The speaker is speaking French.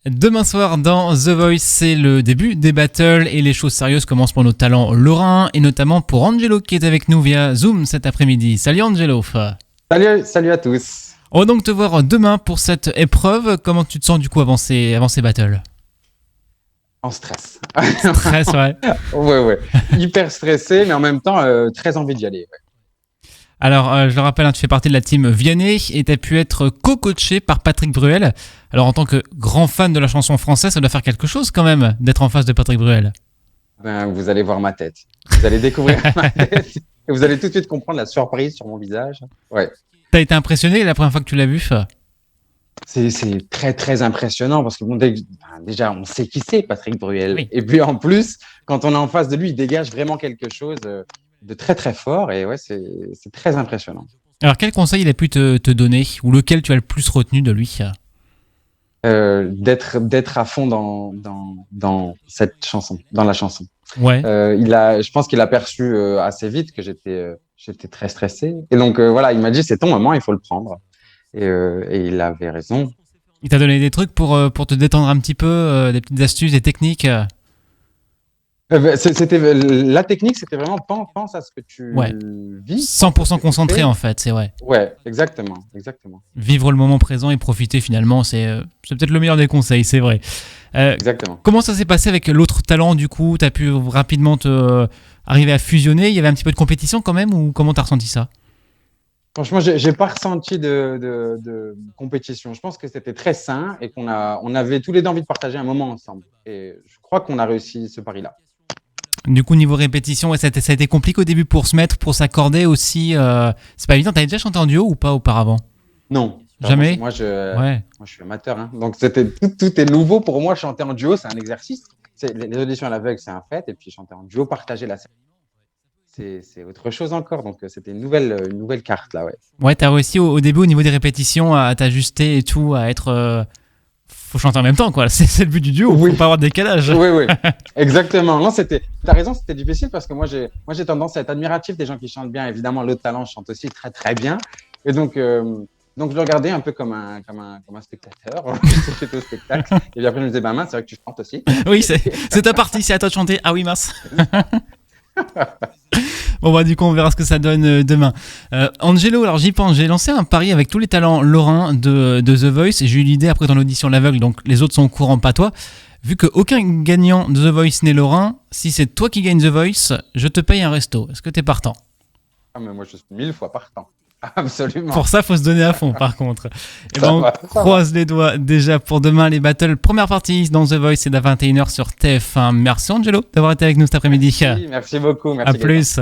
Demain soir dans The Voice, c'est le début des battles et les choses sérieuses commencent pour nos talents lorrains et notamment pour Angelo qui est avec nous via Zoom cet après-midi. Salut Angelo. Salut à tous. On va donc te voir demain pour cette épreuve. Comment tu te sens du coup avant ces battles? En stress. Stress, ouais. Ouais. Hyper stressé, mais en même temps, très envie d'y aller. Ouais. Alors, je le rappelle, tu fais partie de la team Vianney et tu as pu être co-coaché par Patrick Bruel. Alors, en tant que grand fan de la chanson française, ça doit faire quelque chose quand même d'être en face de Patrick Bruel. Ben, vous allez voir ma tête. Vous allez découvrir ma tête et vous allez tout de suite comprendre la surprise sur mon visage. Ouais. T'as été impressionné la première fois que tu l'as vu? C'est très, très impressionnant parce que bon, déjà, on sait qui c'est, Patrick Bruel. Oui. Et puis en plus, quand on est en face de lui, il dégage vraiment quelque chose de très, très fort. Et ouais, c'est très impressionnant. Alors, quel conseil il a pu te donner ou lequel tu as le plus retenu de lui? D'être à fond dans cette chanson, dans la chanson. Ouais. Je pense qu'il a perçu assez vite que j'étais très stressé. Et donc, voilà, il m'a dit, c'est ton moment, il faut le prendre. Et il avait raison. Il t'a donné des trucs pour te détendre un petit peu, des petites astuces, des techniques. La technique, c'était vraiment pense à ce que tu vis. 100% concentré en fait, c'est vrai. Ouais, exactement. Vivre le moment présent et profiter finalement, c'est peut-être le meilleur des conseils, c'est vrai. Exactement. Comment ça s'est passé avec l'autre talent du coup? T'as pu rapidement arriver à fusionner? Il y avait un petit peu de compétition quand même ou comment t'as ressenti ça? Franchement, j'ai pas ressenti de compétition. Je pense que c'était très sain et on avait tous les deux envie de partager un moment ensemble. Et je crois qu'on a réussi ce pari-là. Du coup, niveau répétition, ouais, ça a été compliqué au début pour se mettre, pour s'accorder aussi. C'est pas évident. T'avais déjà chanté en duo ou pas auparavant? Non. Jamais. Moi, je suis amateur. Hein. Donc, tout est nouveau pour moi. Chanter en duo, c'est un exercice. Les auditions à l'aveugle, c'est un fait. Et puis, chanter en duo, partager la scène, c'est autre chose encore. Donc, c'était une nouvelle carte, là, ouais. Ouais, t'as réussi au début, au niveau des répétitions, à t'ajuster et tout, à être... Faut chanter en même temps, quoi. C'est le but du duo. Oui. Faut pas avoir de décalage. Oui. Exactement. Non, t'as raison, c'était difficile parce que moi, j'ai tendance à être admiratif des gens qui chantent bien. Évidemment, l'autre talent chante aussi très, très bien. Et donc, je le regardais un peu comme un spectateur. J'étais au spectacle. Et puis après, je me disais, mince, c'est vrai que tu chantes aussi. Oui, c'est ta partie, c'est à toi de chanter. Ah oui, mince. Bon, bah, du coup, on verra ce que ça donne demain. Angelo, alors j'y pense, j'ai lancé un pari avec tous les talents lorrains de The Voice. Et j'ai eu l'idée après dans l'audition l'aveugle, donc les autres sont au courant, pas toi. Vu qu'aucun gagnant de The Voice n'est lorrain, si c'est toi qui gagnes The Voice, je te paye un resto. Est-ce que t'es partant? Ah, mais moi, je suis 1000 fois partant. Absolument. Pour ça, faut se donner à fond, par contre. Et ben, on croise les doigts déjà pour demain les battles. Première partie dans The Voice, c'est à 21h sur TF1. Merci Angelo d'avoir été avec nous cet après-midi. Merci beaucoup. Merci à plus.